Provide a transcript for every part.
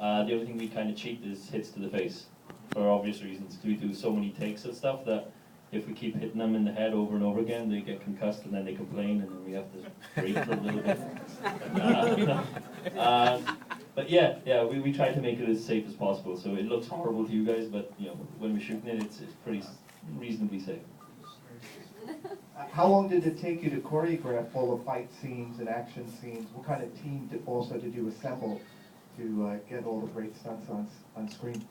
The only thing we kind of cheat is hits to the face, for obvious reasons. We do so many takes of stuff that if we keep hitting them in the head over and over again, they get concussed and then they complain, and then we have to breathe a little bit. But yeah, we try to make it as safe as possible. So it looks horrible to you guys, but when we're shooting it, it's pretty reasonably safe. How long did it take you to choreograph all the fight scenes and action scenes? What kind of team did you assemble to get all the great stunts on screen?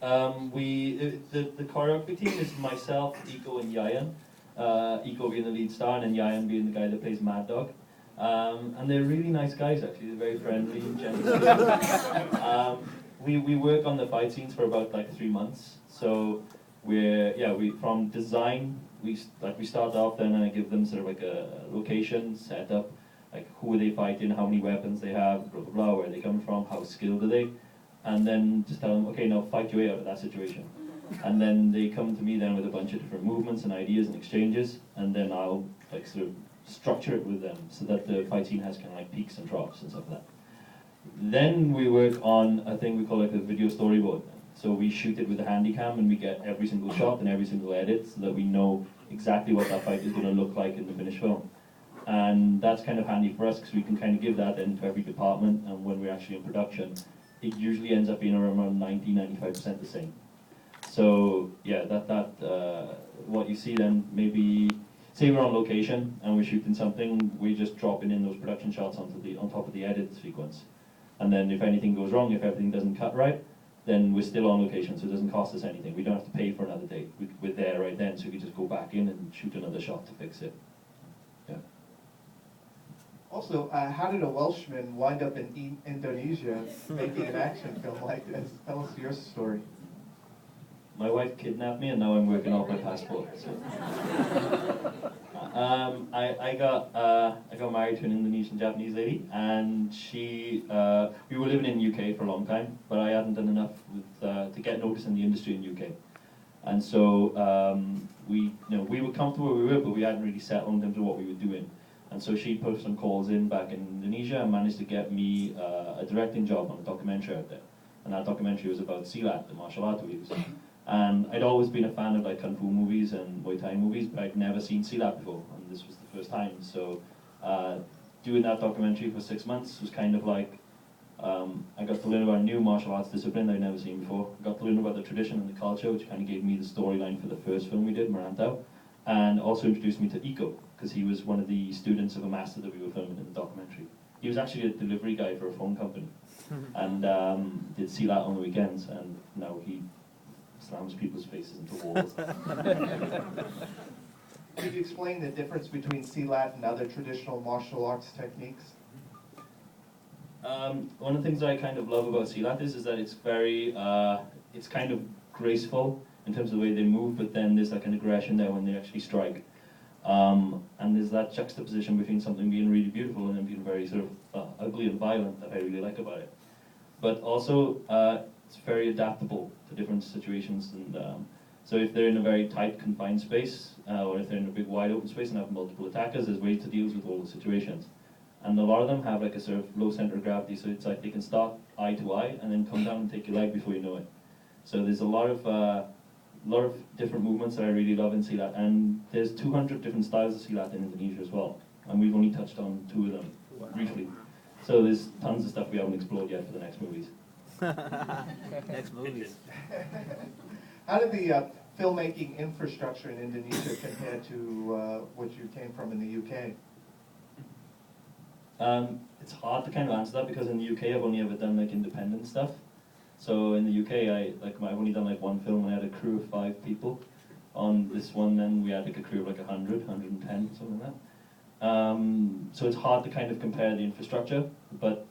The choreography team is myself, Iko, and Yayan. Iko being the lead star, and then Yayan being the guy that plays Mad Dog. And they're really nice guys, actually. They're very friendly and gentle. We work on the fight scenes for about like 3 months. So we from design, we start off, then I give them sort of like a location, setup, like who are they fighting, how many weapons they have, blah blah blah, where they come from, how skilled are they, and then just tell them, okay, now fight your way out of that situation. And then they come to me then with a bunch of different movements and ideas and exchanges, and then I'll like sort of structure it with them so that the fight scene has kind of like peaks and troughs and stuff like that. Then we work on a thing we call like a video storyboard. So we shoot it with a handy cam and we get every single shot and every single edit so that we know exactly what that fight is going to look like in the finished film. And that's kind of handy for us because we can kind of give that then to every department, and when we're actually in production, it usually ends up being around 90-95% the same. So yeah, what you see then, maybe say we're on location and we're shooting something, we're just dropping in those production shots on top of the edit sequence. And then if anything goes wrong, if everything doesn't cut right, then we're still on location, so it doesn't cost us anything. We don't have to pay for another day. We're there right then, so we can just go back in and shoot another shot to fix it. Yeah. Also, how did a Welshman wind up in Indonesia making an action film like this? Tell us your story. My wife kidnapped me, and now I'm working off my passport. So. I got married to an Indonesian Japanese lady, and we were living in the UK for a long time, but I hadn't done enough to get noticed in the industry in the UK. And so we were comfortable where we were, but we hadn't really settled in terms of what we were doing. And so she put some calls in back in Indonesia and managed to get me a directing job on a documentary out there. And that documentary was about silat, the martial art we use. And I'd always been a fan of like kung fu movies and Muay Thai movies, but I'd never seen silat before, and this was the first time. So doing that documentary for 6 months was kind of like, I got to learn about a new martial arts discipline that I'd never seen before. I got to learn about the tradition and the culture, which kind of gave me the storyline for the first film we did, Marantau, and also introduced me to Iko, because he was one of the students of a master that we were filming in the documentary. He was actually a delivery guy for a phone company, and did silat on the weekends, and now he slams people's faces into walls. Could you explain the difference between silat and other traditional martial arts techniques? One of the things I kind of love about silat is that it's very, it's kind of graceful in terms of the way they move, but then there's like an aggression there when they actually strike. And there's that juxtaposition between something being really beautiful and then being very sort of ugly and violent that I really like about it. But also, it's very adaptable to different situations, and so if they're in a very tight, confined space, or if they're in a big, wide open space and have multiple attackers, there's ways to deal with all the situations. And a lot of them have like a sort of low center of gravity, so it's like they can start eye to eye and then come down and take your leg before you know it. So there's a lot of different movements that I really love in silat, and there's 200 different styles of silat in Indonesia as well, and we've only touched on 2 of them briefly. So there's tons of stuff we haven't explored yet for the next movies. Next movies. How did the filmmaking infrastructure in Indonesia compare to what you came from in the UK? It's hard to kind of answer that because in the UK I've only ever done like independent stuff. So in the UK I've only done like 1 film and I had a crew of 5 people. On this one then we had like a crew of like 100, 110, something like that. So it's hard to kind of compare the infrastructure, but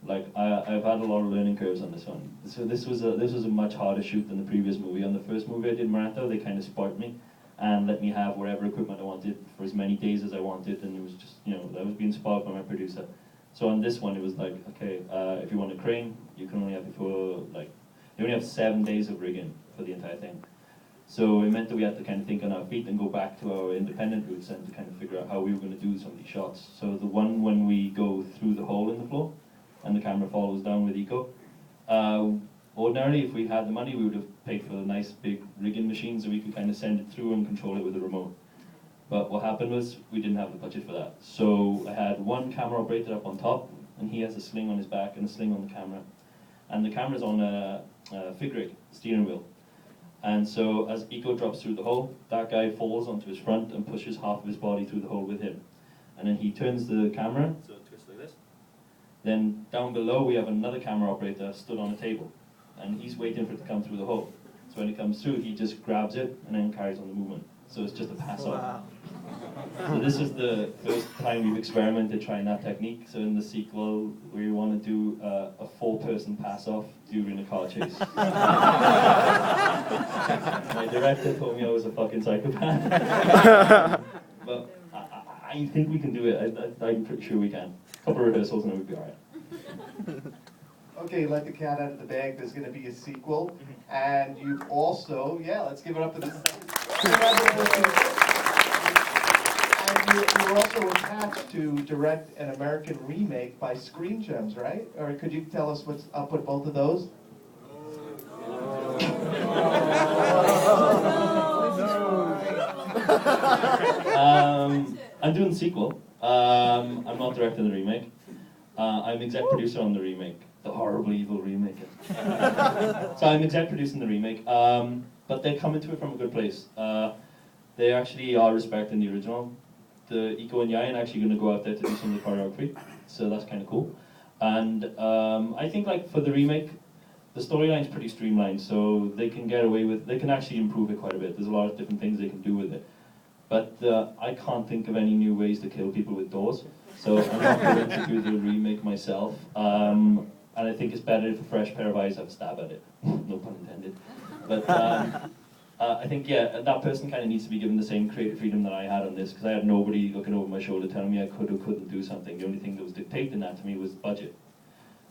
I've had a lot of learning curves on this one. So this was a much harder shoot than the previous movie. On the first movie I did, Marantau, they kind of spoiled me and let me have whatever equipment I wanted for as many days as I wanted, and it was just, I was being spoiled by my producer. So on this one it was like, okay, if you want a crane, you can only have it for you only have 7 days of rigging for the entire thing. So it meant that we had to kind of think on our feet and go back to our independent roots and to kind of figure out how we were going to do some of these shots. So the one when we go through the hole in the floor, and the camera follows down with eco. Ordinarily, if we had the money, we would have paid for a nice big rigging machine so we could kind of send it through and control it with a remote. But what happened was we didn't have the budget for that. So I had one camera operator up on top, and he has a sling on his back and a sling on the camera. And the camera's on a fig rig, steering wheel. And so as eco drops through the hole, that guy falls onto his front and pushes half of his body through the hole with him. And then he turns the camera, so it twists like this. Then down below we have another camera operator stood on a table, and he's waiting for it to come through the hole. So when it comes through, he just grabs it and then carries on the movement. So it's just a pass on. Wow. So this is the first time we've experimented trying that technique. So in the sequel, we want to do a 4-person pass off during a car chase. My director told me I was a fucking psychopath. But I think we can do it. I'm pretty sure we can. A couple of rehearsals and it would be alright. Okay, let the cat out of the bag. There's going to be a sequel, and you've also, yeah, let's give it up for this. And you're also attached to direct an American remake by Screen Gems, right? Or could you tell us what's up with both of those? I'm doing the sequel. I'm not directing the remake. I'm exec producer on the remake. The horrible, evil remake. So I'm exec producing the remake, but they're coming to it from a good place. They actually are respecting the original. The Eco and Yayan are actually going to go out there to do some of the choreography, so that's kind of cool. And I think like for the remake, the storyline's pretty streamlined, so they can get away with, they can actually improve it quite a bit. There's a lot of different things they can do with it. But I can't think of any new ways to kill people with doors, so I'm not going to do the remake myself. And I think it's better if a fresh pair of eyes have a stab at it. No pun intended. But I think, yeah, that person kind of needs to be given the same creative freedom that I had on this, because I had nobody looking over my shoulder telling me I could or couldn't do something. The only thing that was dictating that to me was budget.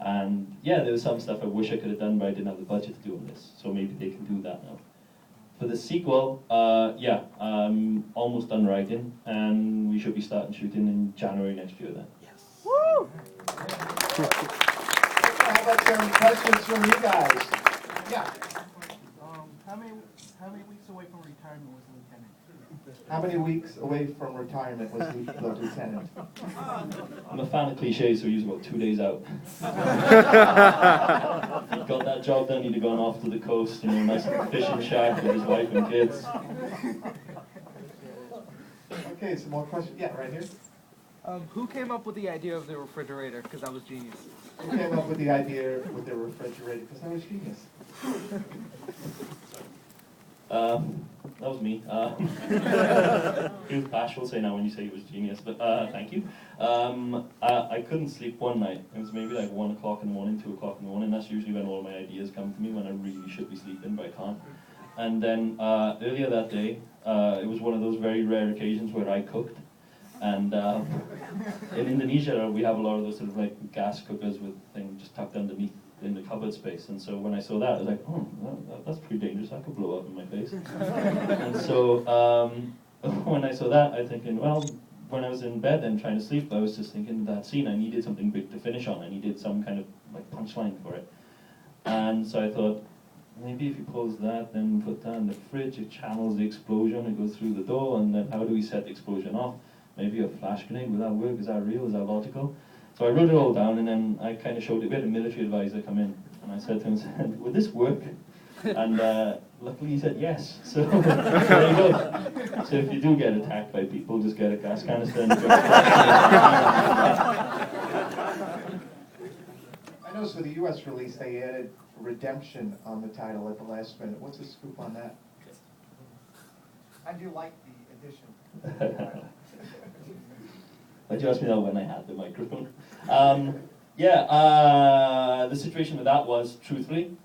And yeah, there was some stuff I wish I could have done, but I didn't have the budget to do on this. So maybe they can do that now. For the sequel, yeah, I'm almost done writing, and we should be starting shooting in January next year then. Yes. Woo! How about some questions from you guys? Yeah. How many weeks away from retirement was the lieutenant? How many weeks away from retirement was the lieutenant? I'm a fan of cliches, so he was about 2 days out. Got that job done, he'd have gone off to the coast, you know, nice fishing shack with his wife and kids. Okay, some more questions. Yeah, right here. Who came up with the idea of the refrigerator? Because that was genius. Who came up with the idea with the refrigerator? Because that was genius. That was me. He was bashful say now when you say it was genius, but thank you. I couldn't sleep one night. It was maybe like 1 o'clock in the morning, 2 o'clock in the morning. That's usually when all my ideas come to me, when I really should be sleeping, but I can't. And then earlier that day, it was one of those very rare occasions where I cooked. And in Indonesia, we have a lot of those sort of like gas cookers with things just tucked underneath in the cupboard space. And so when I saw that, I was like, oh, that's pretty dangerous. That could blow up in my face. And so when I saw that, I was thinking, well, when I was in bed and trying to sleep, I was just thinking that scene, I needed something big to finish on. I needed some kind of like punchline for it. And so I thought, maybe if he pulls that, then put that in the fridge, it channels the explosion, it goes through the door, and then how do we set the explosion off? Maybe a flash grenade, will that work? Is that real? Is that logical? So I wrote it all down, and then I kind of showed it. We had a military advisor come in, and I said to him, would this work? And luckily he said yes. So there you go. So if you do get attacked by people, just get a gas canister and go. I noticed for the U.S. release, they added redemption on the title at the last minute. What's the scoop on that? How do you like the addition? Why'd you ask me that when I had the microphone? The situation with that was, truthfully,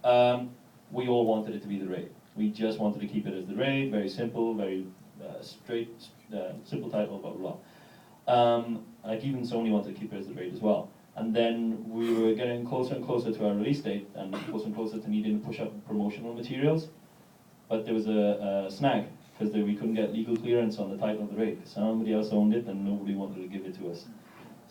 we all wanted it to be the raid. We just wanted to keep it as the raid, very simple, very straight, simple title, blah, blah, blah. Like even Sony wanted to keep it as the raid as well. And then we were getting closer and closer to our release date, and closer to needing to push up promotional materials. But there was a snag, because we couldn't get legal clearance on the title of the raid. Somebody else owned it, and nobody wanted to give it to us.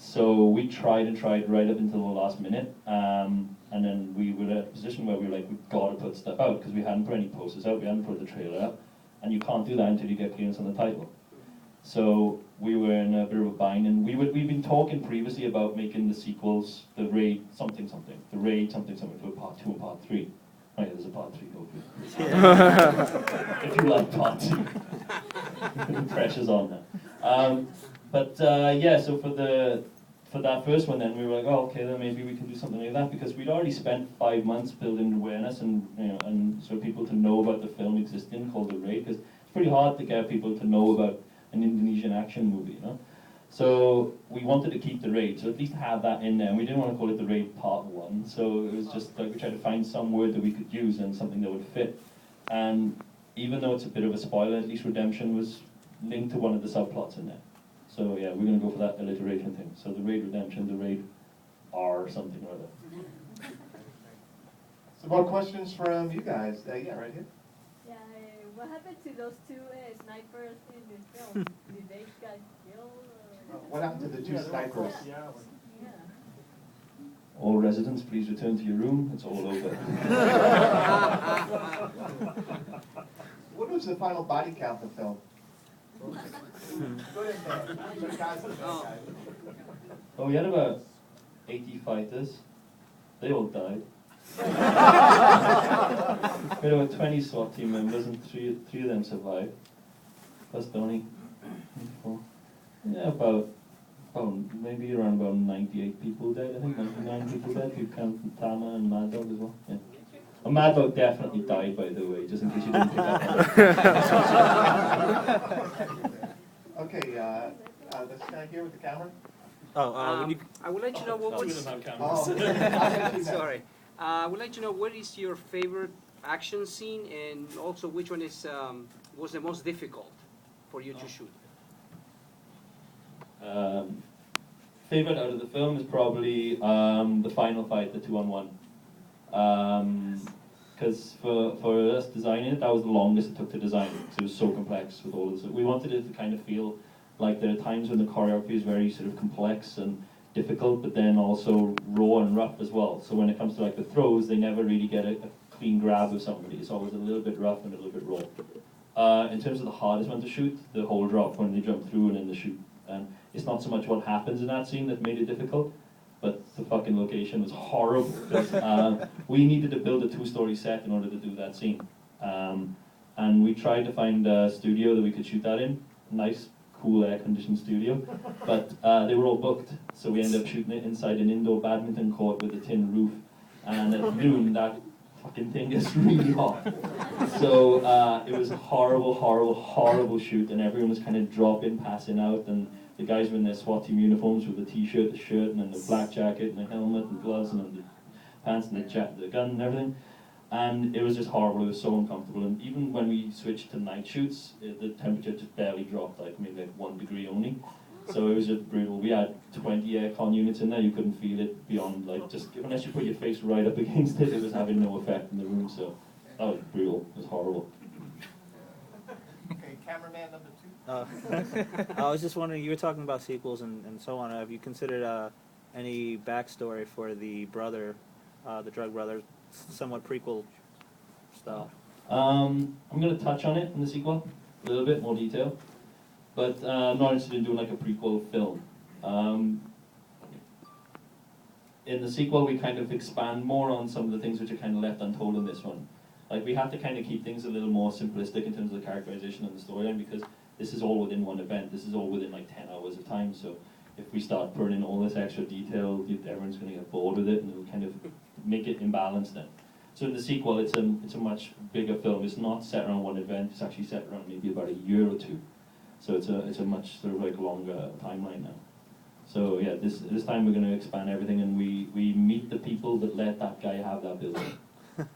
So we tried and tried right up until the last minute, and then we were at a position where we were like, we've got to put stuff out, because we hadn't put any posters out, we hadn't put the trailer out, and you can't do that until you get clearance on the title. So we were in a bit of a bind, and we've been talking previously about making the sequels, the Raid something something, the Raid something something for part 2 and part 3. Oh yeah, there's a part 3, hopefully. If you like part 2. The pressure's on now. Yeah, so for that first one, then we were like, oh, okay, then maybe we can do something like that, because we'd already spent 5 months building awareness and and so people to know about the film existing called The Raid, because it's pretty hard to get people to know about an Indonesian action movie, So we wanted to keep The Raid, so at least have that in there. And we didn't want to call it The Raid Part 1, so it was just like we tried to find some word that we could use and something that would fit. And even though it's a bit of a spoiler, at least redemption was linked to one of the subplots in there. So yeah, we're going to go for that alliteration thing. So The Raid Redemption, The Raid R something or other. Some more questions from you guys. Yeah, right here. Yeah, what happened to those two snipers in the film? Did they get killed? What happened to the two snipers? Yeah. All residents, please return to your room. It's all over. What was the final body count of the film? Oh, we had about 80 fighters. They all died. We had about 20 SWAT team members, and three of them survived. Plus Donnie. Yeah, about maybe around about 98 people dead. I think 99 people dead. If you count Tama and Mad Dog as well. Yeah. Oh, Mad Dog definitely died, by the way, just in case you didn't pick up on it. Okay, this guy here with the camera. I would like to know what Two of was. them have Oh, cameras. Sorry. I would like to know what is your favorite action scene, and also which one is was the most difficult for you to shoot. Favorite out of the film is probably the final fight, the 2-on-1. Because for us designing it, that was the longest it took to design it, because it was so complex with all of this. We wanted it to kind of feel like there are times when the choreography is very sort of complex and difficult, but then also raw and rough as well. So when it comes to like the throws, they never really get a clean grab of somebody. It's always a little bit rough and a little bit raw. In terms of the hardest one to shoot, the whole drop when they jump through and then the shoot. And it's not so much what happens in that scene that made it difficult, but the fucking location was horrible. We needed to build a 2-story set in order to do that scene. And we tried to find a studio that we could shoot that in. Nice, cool air-conditioned studio. But they were all booked, so we ended up shooting it inside an indoor badminton court with a tin roof. And at noon, that fucking thing gets really hot. So it was a horrible, horrible, horrible shoot, and everyone was kind of dropping, passing out, and the guys were in their SWAT team uniforms with the t-shirt, the shirt, and then the black jacket, and the helmet, and gloves, and then the pants, and the gun, and everything. And it was just horrible. It was so uncomfortable. And even when we switched to night shoots, the temperature just barely dropped, like maybe like 1 degree only. So it was just brutal. We had 20 aircon units in there. You couldn't feel it beyond, like, just unless you put your face right up against it, it was having no effect in the room. So that was brutal. It was horrible. Okay, cameraman number 2. I was just wondering, you were talking about sequels and so on. Have you considered any backstory for the brother, the drug brother, somewhat prequel style? I'm going to touch on it in the sequel, a little bit more detail. But I'm not interested in doing like a prequel film. In the sequel, we kind of expand more on some of the things which are kind of left untold in this one. Like, we have to kind of keep things a little more simplistic in terms of the characterization and the storyline, because this is all within one event. This is all within like 10 hours of time. So if we start putting in all this extra detail, everyone's going to get bored with it, and it'll kind of make it imbalanced then. So in the sequel, it's a much bigger film. It's not set around one event. It's actually set around maybe about a year or two. So it's a much sort of like longer timeline now. So yeah, this time we're going to expand everything, and we meet the people that let that guy have that building.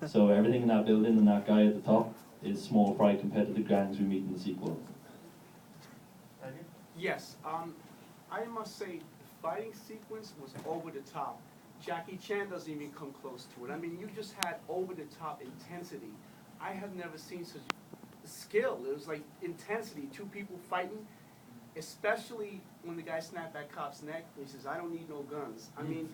So everything in that building and that guy at the top is small fry compared to the gangs we meet in the sequel. Yes, I must say the fighting sequence was over the top. Jackie Chan doesn't even come close to it. I mean, you just had over the top intensity. I have never seen such skill. It was like intensity, 2 people fighting. especially when the guy snapped that cop's neck, he says, "I don't need no guns." I mean,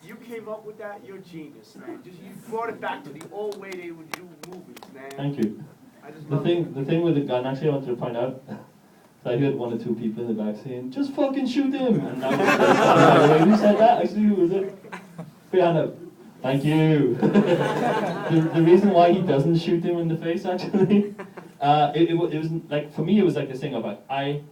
you came up with that, you're a genius, man. Just you brought it back to the old way they would do movies, man. Thank you. I just The love it. thing with the gun, actually, I wanted to point out. I heard one or two people in the back saying, "Just fucking shoot him." And I was like, who said that? Actually, who was it? Brianna. Thank you. The reason why he doesn't shoot him in the face, actually, it was like, for me, it was like this thing of like, I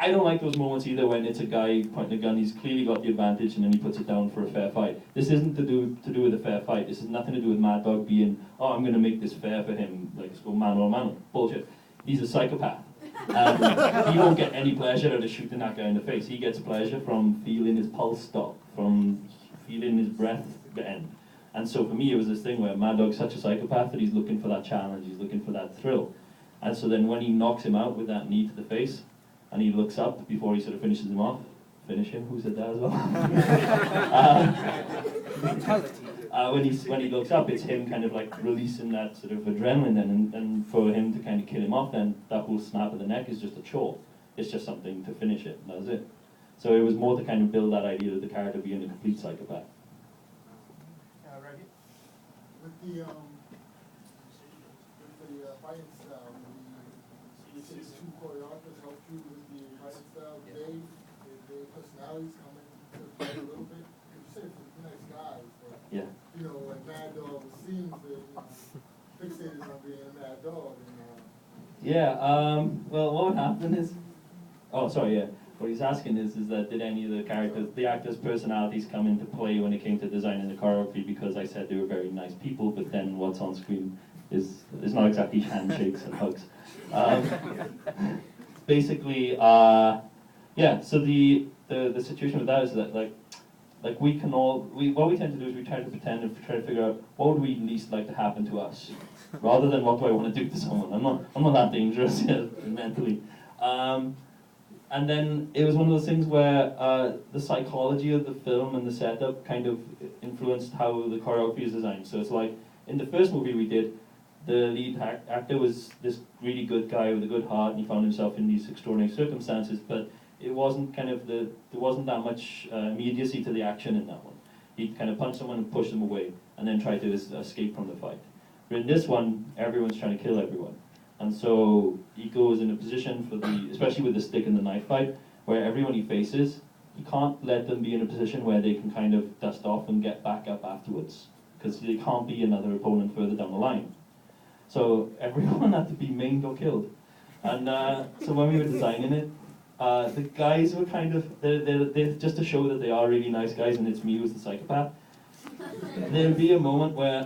don't like those moments either when it's a guy pointing a gun, he's clearly got the advantage and then he puts it down for a fair fight. This isn't to do with a fair fight. This has nothing to do with Mad Dog being, oh, I'm going to make this fair for him, like, let's go man on man. Bullshit. He's a psychopath. He won't get any pleasure out of shooting that guy in the face. He gets pleasure from feeling his pulse stop, from feeling his breath end. And so for me, it was this thing where Mad Dog's such a psychopath that he's looking for that challenge, he's looking for that thrill. And so then when he knocks him out with that knee to the face, and he looks up before he sort of finishes him off, finish him, who said that as well? When he looks up, it's him kind of like releasing that sort of adrenaline then, and for him to kind of kill him off then, that whole snap of the neck is just a chore. It's just something to finish it, and that was it. So it was more to kind of build that idea of the character being a complete psychopath. Right here. With the fighting style, you say two choreographers helped you with the fighting style. Their personalities come into play a little bit. You say they're nice guys, but Yeah. you know, like Mad Dog seems that fixated on being a Mad Dog. Yeah. Well, what would happen is, oh, sorry. Yeah. What he's asking is that did any of the characters, the actors' personalities come into play when it came to designing the choreography? Because I said they were very nice people, but then what's on screen is not exactly handshakes and hugs. Basically, yeah. So the situation with that is that like we can all what we tend to do is we try to pretend and try to figure out what would we least like to happen to us, rather than what do I want to do to someone. I'm not that dangerous yet, mentally. And then it was one of those things where the psychology of the film and the setup kind of influenced how the choreography is designed. So it's like, in the first movie we did, the lead actor was this really good guy with a good heart, and he found himself in these extraordinary circumstances, but it wasn't kind of there wasn't that much immediacy to the action in that one. He'd kind of punch someone and push them away, and then try to escape from the fight. But in this one, everyone's trying to kill everyone. And so he goes in a position for especially with the stick and the knife fight, where everyone he faces, he can't let them be in a position where they can kind of dust off and get back up afterwards, because there can't be another opponent further down the line. So everyone had to be maimed or killed. And so when we were designing it, the guys were kind of, they're just to show that they are really nice guys and it's me who's the psychopath. There'll be a moment where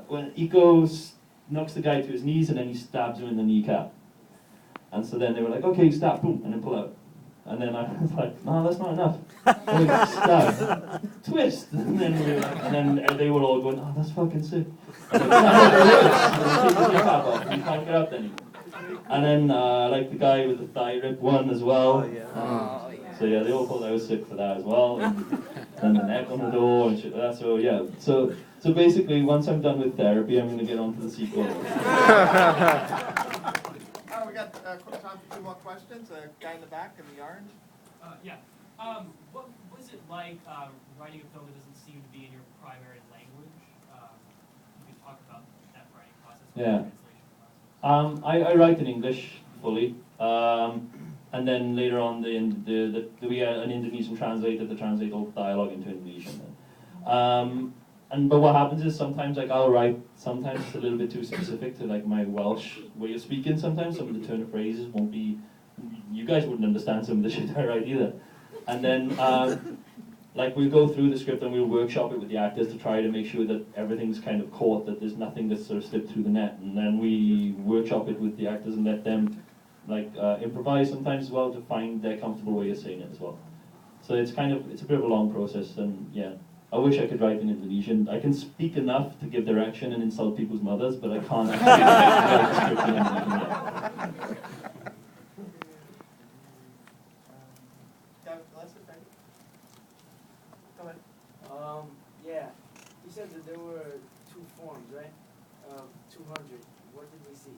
when Iko knocks the guy to his knees and then he stabs him in the kneecap. And so then they were like, okay, stab, boom, and then pull out. And then I was like, no, that's not enough. And we stab, twist, and then they were all going, oh, that's fucking sick. And then take the kneecap off, and you can't get up anymore. And then like the guy with the thigh rip one as well. Oh, yeah. So yeah, they all thought I was sick for that as well. And the neck on the door and shit like that. So yeah, so basically once I'm done with therapy, I'm going to get on to the sequel. We got time for two more questions. A guy in the back in the orange. Yeah. What was it like writing a film that doesn't seem to be in your primary language? You could talk about that writing process. Yeah. Translation process. I write in English fully, and then later on we had an Indonesian translator to translate all the dialogue into Indonesian. But what happens is sometimes like I'll write, sometimes it's a little bit too specific to like my Welsh way of speaking. Sometimes some of the turn of phrases won't be, you guys wouldn't understand some of the shit I write either. And then like we'll go through the script and we'll workshop it with the actors to try to make sure that everything's kind of caught, that there's nothing that's sort of slipped through the net. And then we workshop it with the actors and let them like improvise sometimes as well to find their comfortable way of saying it as well. So it's a bit of a long process, and yeah. I wish I could write in Indonesian. I can speak enough to give direction and insult people's mothers, but I can't actually write the script in Indonesian yet. Go ahead. Yeah, you said that there were two forms, right? 200. What did we see?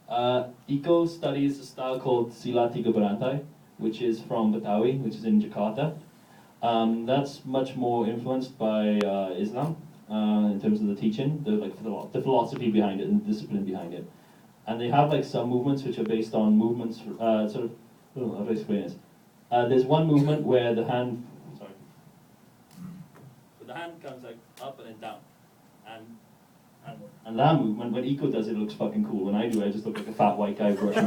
Iko studies a style called silat tiga berantai, which is from Betawi, which is in Jakarta. That's much more influenced by Islam in terms of the teaching, the philosophy behind it and the discipline behind it. And they have like some movements which are based on movements, how do I explain this? There's one movement where the hand, so the hand comes like up and then down. And that movement, when Iko does it, it looks fucking cool. When I do it, I just look like a fat white guy brushing.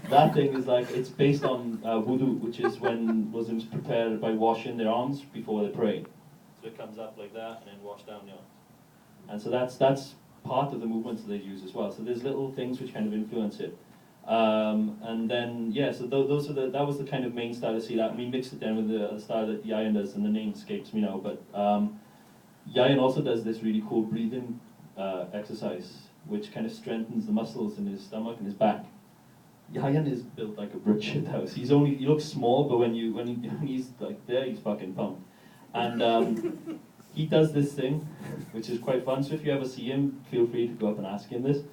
That thing is like, it's based on wudu, which is when Muslims prepare by washing their arms before they pray. So it comes up like that and then wash down the arms. And so that's part of the movements that they use as well. So there's little things which kind of influence it. And then, yeah, so those are that was the kind of main style to see that. We mixed it then with the style that Yayan does, and the name escapes me now, but Yayan also does this really cool breathing exercise, which kind of strengthens the muscles in his stomach and his back. Yayan is built like a brick shit house. He looks small, but when he's like there, he's fucking pumped. And he does this thing, which is quite fun. So if you ever see him, feel free to go up and ask him this.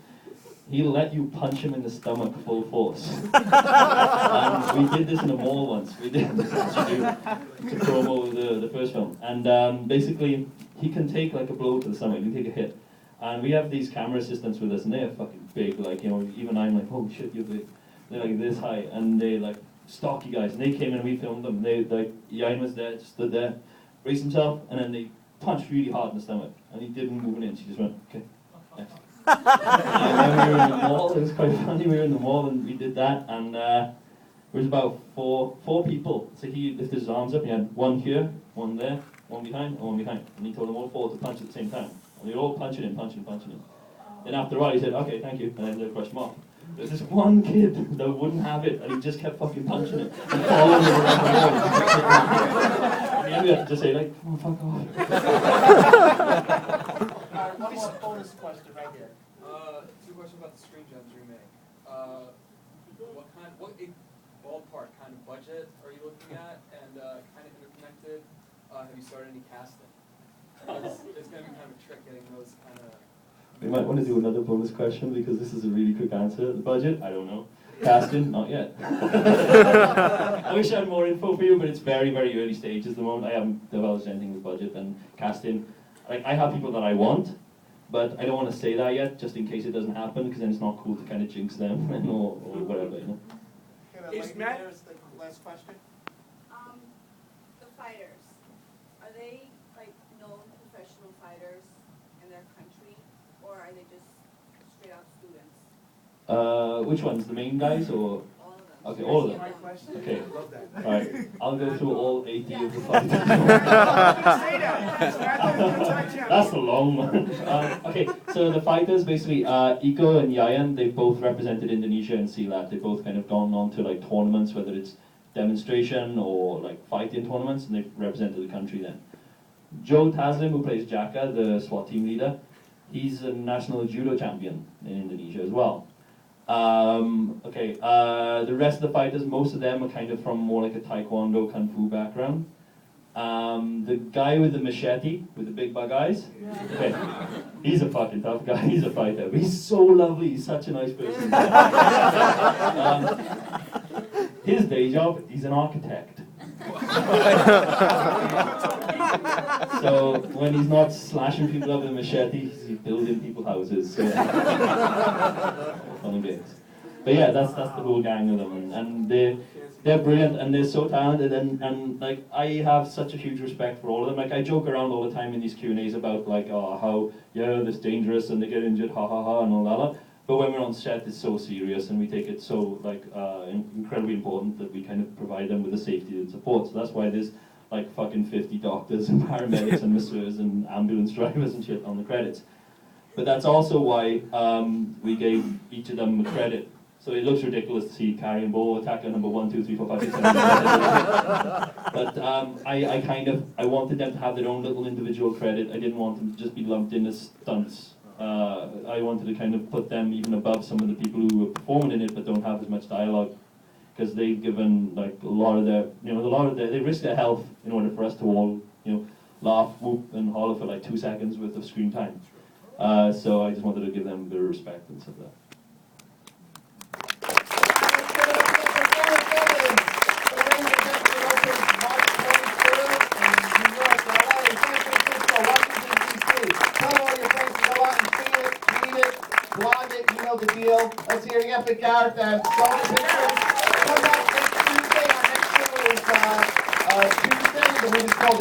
He'll let you punch him in the stomach full force. And we did this in a mall once. We did this to promo the first film. And basically, he can take like a blow to the stomach, he can take a hit. And we have these camera assistants with us, and they're fucking big. Like, you know, even I'm like, holy shit, you're big. They're like this high, and they like stocky guys. And they came in and we filmed them. They like, Yain was there, just stood there, braced himself, and then they punched really hard in the stomach. And he didn't move an inch. He just went, okay, next. And then we were in the mall. It was quite funny. We were in the mall and we did that, and there was about four people. So he lifted his arms up. He had one here, one there, one behind, and one behind. And he told them all four to punch at the same time. And they were all punching him. Then after a while, he said, "Okay, thank you," and then they brushed him off. There's this one kid that wouldn't have it, and he just kept fucking punching him and following him around the road. In the end, we had to just say, like, "Come on, fuck off." One more bonus question right here. Two questions about the Screen Gems remake. What ballpark kind of budget are you looking at, and kind of interconnected? Have you started any casting? It's going to be kind of a trick getting those kind of. We might want to do another bonus question because this is a really quick answer. The budget, I don't know. Casting, not yet. I wish I had more info for you, but it's very, very early stages at the moment. I haven't divulged anything with budget and casting. Like, I have people that I want, but I don't want to say that yet, just in case it doesn't happen, because then it's not cool to kind of jinx them or whatever, you know. Is Matt? The last question. The fighters, are they like known professional fighters in their country, or are they just straight out students? Which ones? The main guys or? All of them. Okay, all of them. My question. Okay. I love that. Alright, I'll go through all 80 of the fighters. That's a long one. Okay, so the fighters, basically, Iko and Yayan, they've both represented Indonesia in silat. They've both kind of gone on to like tournaments, whether it's demonstration or like fighting tournaments, and they've represented the country then. Joe Taslim, who plays Jaka, the SWAT team leader, he's a national judo champion in Indonesia as well. The rest of the fighters, most of them are kind of from more like a taekwondo, kung fu background. The guy with the machete, with the big bug eyes, okay, he's a fucking tough guy, he's a fighter, but he's so lovely, he's such a nice person. His day job, he's an architect. So when he's not slashing people up with a machete, he's building people's houses. So, fun and games. But yeah, that's the whole gang of them, and they're brilliant and they're so talented, and like I have such a huge respect for all of them. Like I joke around all the time in these Q&As about like how this dangerous and they get injured, ha ha ha, and all that. But when we're on set, it's so serious, and we take it so like incredibly important that we kind of provide them with the safety and support. So that's why there's like fucking 50 doctors and paramedics and masseurs and ambulance drivers and shit on the credits. But that's also why we gave each of them a credit. So it looks ridiculous to see carrying ball, attacker number 1, 2, 3, 4, 5, 6, 7, 8, 9, 10. But I wanted them to have their own little individual credit. I didn't want them to just be lumped in as stunts. I wanted to kind of put them even above some of the people who are performing in it but don't have as much dialogue, because they've given like a lot of their, they risk their health in order for us to all, laugh, whoop, and holler for like 2 seconds worth of screen time. So I just wanted to give them a bit of respect and stuff like that. Gareth Evans. The Ranger Festival opens March 23rd in New York, LA, San Francisco, Washington, D.C. Tell all your friends to go out and see it, read it, blog it, you know the deal. Let's hear it again for Gareth Evans. Show him pictures. Come back next Tuesday. Our next show is Tuesday. The movie's called